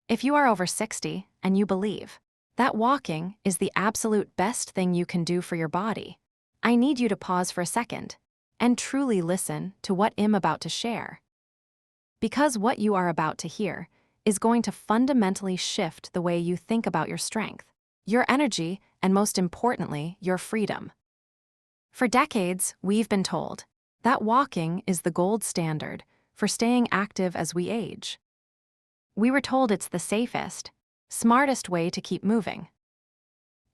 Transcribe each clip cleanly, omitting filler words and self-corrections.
If you are over 60 and you believe that walking is the absolute best thing you can do for your body, I need you to pause for a second and truly listen to what I'm about to share. Because what you are about to hear is going to fundamentally shift the way you think about your strength, your energy, and most importantly, your freedom. For decades, we've been told that walking is the gold standard for staying active as we age. We were told it's the safest, smartest way to keep moving.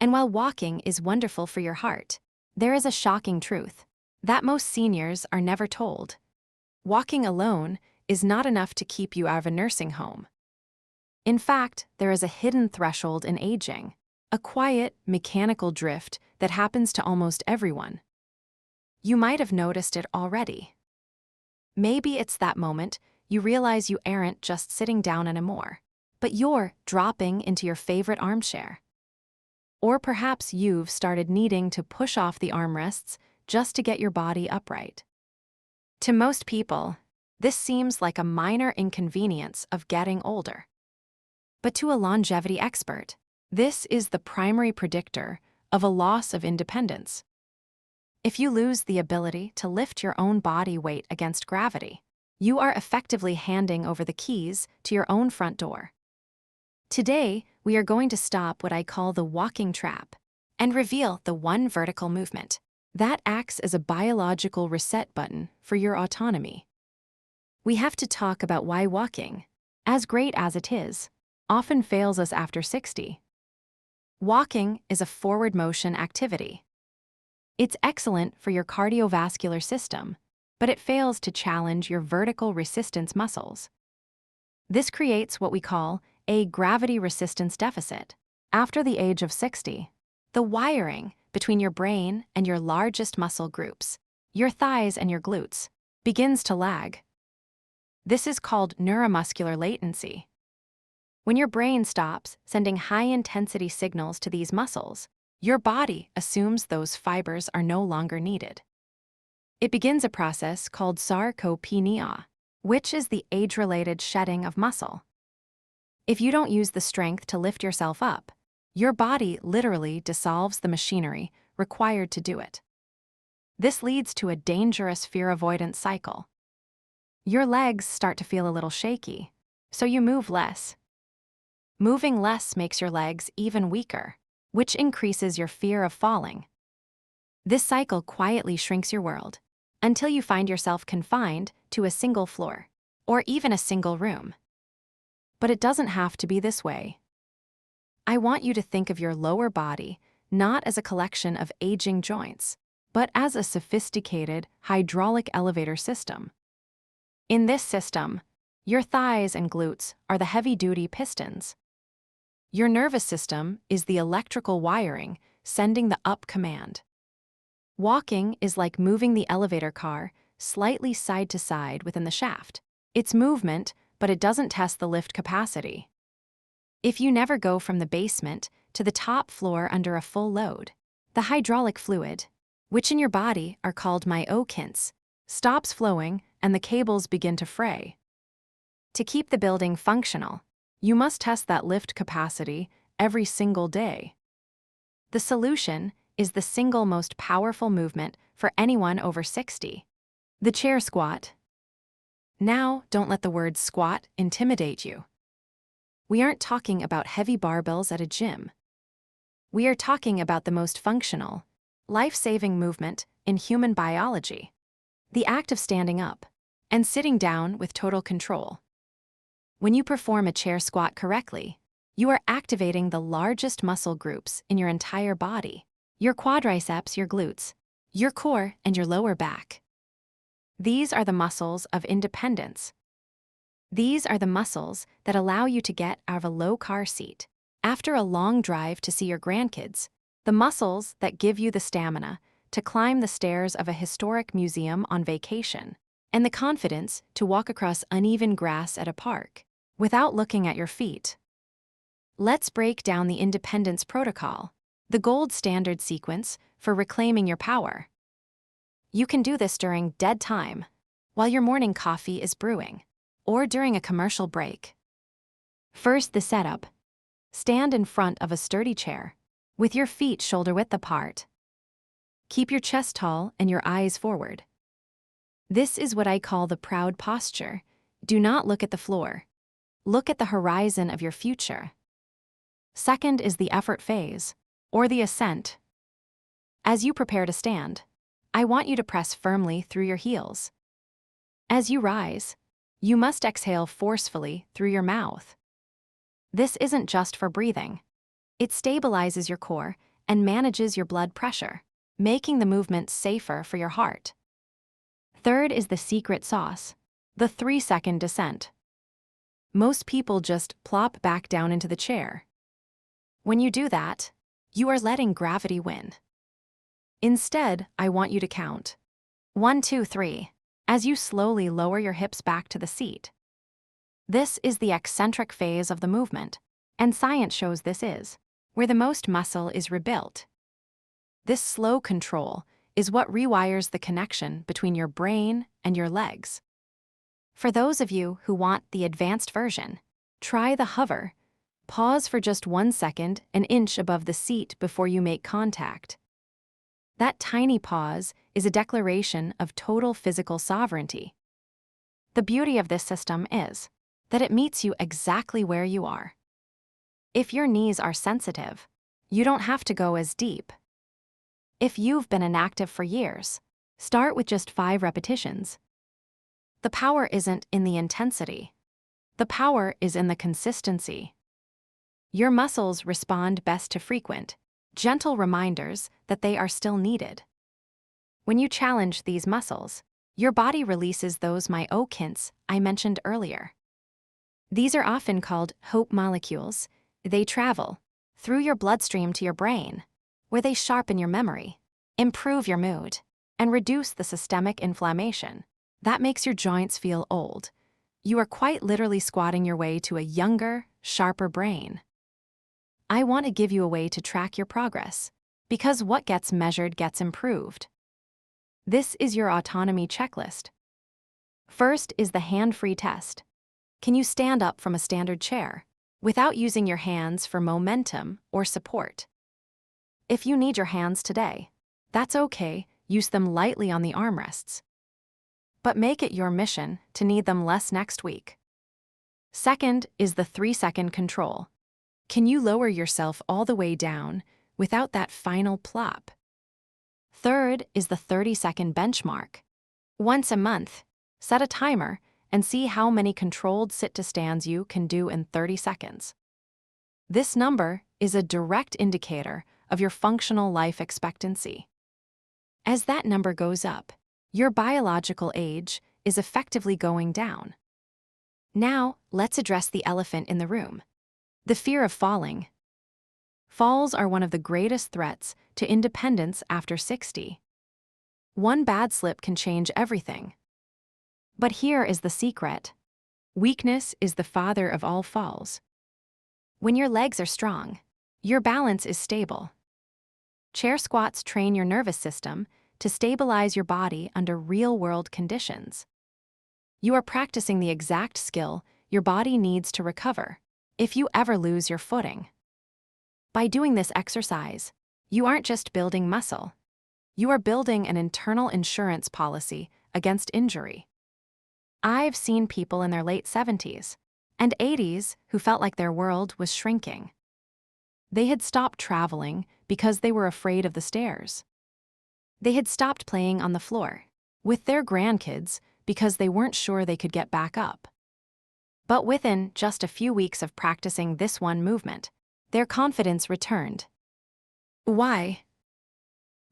And while walking is wonderful for your heart, there is a shocking truth that most seniors are never told. Walking alone is not enough to keep you out of a nursing home. In fact, there is a hidden threshold in aging, a quiet, mechanical drift that happens to almost everyone. You might have noticed it already. Maybe it's that moment you realize you aren't just sitting down anymore, but you're dropping into your favorite armchair. Or perhaps you've started needing to push off the armrests just to get your body upright. To most people, this seems like a minor inconvenience of getting older. But to a longevity expert, this is the primary predictor of a loss of independence. If you lose the ability to lift your own body weight against gravity, you are effectively handing over the keys to your own front door. Today, we are going to stop what I call the walking trap and reveal the one vertical movement that acts as a biological reset button for your autonomy. We have to talk about why walking, as great as it is, often fails us after 60. Walking is a forward motion activity. It's excellent for your cardiovascular system, but it fails to challenge your vertical resistance muscles. This creates what we call a gravity resistance deficit. After the age of 60, the wiring between your brain and your largest muscle groups, your thighs and your glutes, begins to lag. This is called neuromuscular latency. When your brain stops sending high-intensity signals to these muscles, your body assumes those fibers are no longer needed. It begins a process called sarcopenia, which is the age-related shedding of muscle. If you don't use the strength to lift yourself up, your body literally dissolves the machinery required to do it. This leads to a dangerous fear-avoidance cycle. Your legs start to feel a little shaky, so you move less. Moving less makes your legs even weaker, which increases your fear of falling. This cycle quietly shrinks your world until you find yourself confined to a single floor or even a single room. But it doesn't have to be this way. I want you to think of your lower body not as a collection of aging joints, but as a sophisticated hydraulic elevator system. In this system, your thighs and glutes are the heavy-duty pistons. Your nervous system is the electrical wiring sending the up command. Walking is like moving the elevator car slightly side to side within the shaft. It's movement, but it doesn't test the lift capacity. If you never go from the basement to the top floor under a full load, the hydraulic fluid, which in your body are called myokines, stops flowing and the cables begin to fray. To keep the building functional, you must test that lift capacity every single day. The solution is the single most powerful movement for anyone over 60, the chair squat. Now, don't let the word squat intimidate you. We aren't talking about heavy barbells at a gym. We are talking about the most functional, life-saving movement in human biology, the act of standing up and sitting down with total control. When you perform a chair squat correctly, you are activating the largest muscle groups in your entire body: your quadriceps, your glutes, your core, and your lower back. These are the muscles of independence. These are the muscles that allow you to get out of a low car seat after a long drive to see your grandkids, the muscles that give you the stamina to climb the stairs of a historic museum on vacation, and the confidence to walk across uneven grass at a park without looking at your feet. Let's break down the independence protocol, the gold standard sequence for reclaiming your power. You can do this during dead time, while your morning coffee is brewing, or during a commercial break. First, the setup. Stand in front of a sturdy chair, with your feet shoulder-width apart. Keep your chest tall and your eyes forward. This is what I call the proud posture. Do not look at the floor. Look at the horizon of your future. Second is the effort phase, or the ascent. As you prepare to stand, I want you to press firmly through your heels. As you rise, you must exhale forcefully through your mouth. This isn't just for breathing. It stabilizes your core and manages your blood pressure, making the movement safer for your heart. Third is the secret sauce, the 3-second descent. Most people just plop back down into the chair. When you do that, you are letting gravity win. Instead, I want you to count 1, 2, 3, as you slowly lower your hips back to the seat. This is the eccentric phase of the movement, and science shows this is where the most muscle is rebuilt. This slow control is what rewires the connection between your brain and your legs. For those of you who want the advanced version, try the hover. Pause for just 1 second, an inch above the seat before you make contact. That tiny pause is a declaration of total physical sovereignty. The beauty of this system is that it meets you exactly where you are. If your knees are sensitive, you don't have to go as deep. If you've been inactive for years, start with just 5 repetitions. The power isn't in the intensity. The power is in the consistency. Your muscles respond best to frequent, gentle reminders that they are still needed. When you challenge these muscles, your body releases those myokines I mentioned earlier. These are often called hope molecules. They travel through your bloodstream to your brain, where they sharpen your memory, improve your mood, and reduce the systemic inflammation that makes your joints feel old. You are quite literally squatting your way to a younger, sharper brain. I want to give you a way to track your progress, because what gets measured gets improved. This is your autonomy checklist. First is the hand-free test. Can you stand up from a standard chair without using your hands for momentum or support? If you need your hands today, that's okay, use them lightly on the armrests. But make it your mission to need them less next week. Second is the 3-second control. Can you lower yourself all the way down without that final plop? Third is the 30-second benchmark. Once a month, set a timer and see how many controlled sit-to-stands you can do in 30 seconds. This number is a direct indicator of your functional life expectancy. As that number goes up, your biological age is effectively going down. Now, let's address the elephant in the room: the fear of falling. Falls are one of the greatest threats to independence after 60. One bad slip can change everything. But here is the secret. Weakness is the father of all falls. When your legs are strong, your balance is stable. Chair squats train your nervous system to stabilize your body under real-world conditions. You are practicing the exact skill your body needs to recover if you ever lose your footing. By doing this exercise, you aren't just building muscle. You are building an internal insurance policy against injury. I've seen people in their late 70s and 80s who felt like their world was shrinking. They had stopped traveling because they were afraid of the stairs. They had stopped playing on the floor with their grandkids because they weren't sure they could get back up. But within just a few weeks of practicing this one movement, their confidence returned. Why?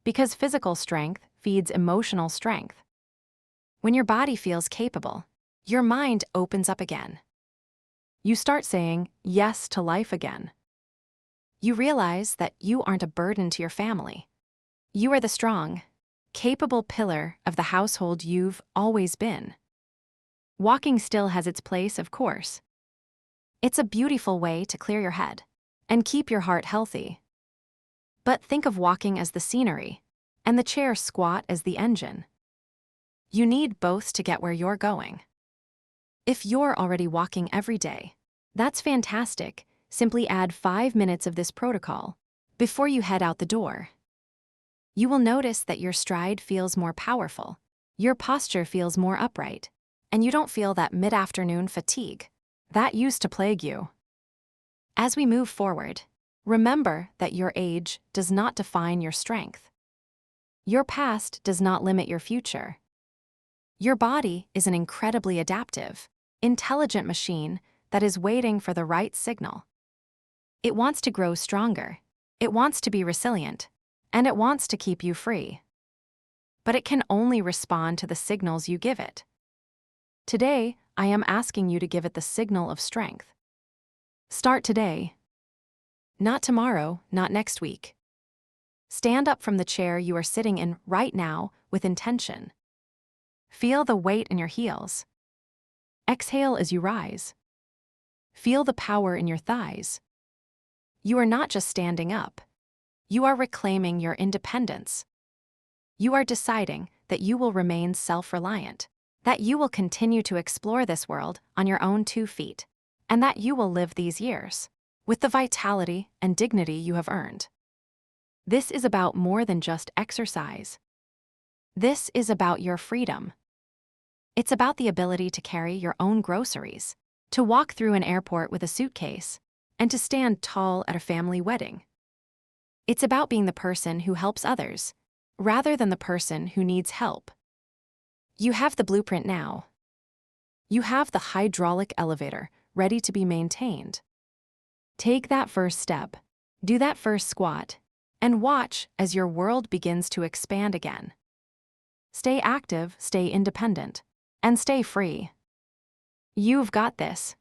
Because physical strength feeds emotional strength. When your body feels capable, your mind opens up again. You start saying yes to life again. You realize that you aren't a burden to your family. You are the strong, capable pillar of the household you've always been. Walking still has its place, of course. It's a beautiful way to clear your head and keep your heart healthy. But think of walking as the scenery and the chair squat as the engine. You need both to get where you're going. If you're already walking every day, That's fantastic. Simply add 5 minutes of this protocol before you head out the door. You will notice that your stride feels more powerful, your posture feels more upright, and you don't feel that mid-afternoon fatigue that used to plague you. As we move forward, remember that your age does not define your strength. Your past does not limit your future. Your body is an incredibly adaptive, intelligent machine that is waiting for the right signal. It wants to grow stronger, it wants to be resilient, and it wants to keep you free. But it can only respond to the signals you give it. Today, I am asking you to give it the signal of strength. Start today. Not tomorrow, not next week. Stand up from the chair you are sitting in right now with intention. Feel the weight in your heels. Exhale as you rise. Feel the power in your thighs. You are not just standing up. You are reclaiming your independence. You are deciding that you will remain self-reliant, that you will continue to explore this world on your own 2 feet, and that you will live these years with the vitality and dignity you have earned. This is about more than just exercise. This is about your freedom. It's about the ability to carry your own groceries, to walk through an airport with a suitcase, and to stand tall at a family wedding. It's about being the person who helps others, rather than the person who needs help. You have the blueprint now. You have the hydraulic elevator ready to be maintained. Take that first step, do that first squat, and watch as your world begins to expand again. Stay active, stay independent, and stay free. You've got this.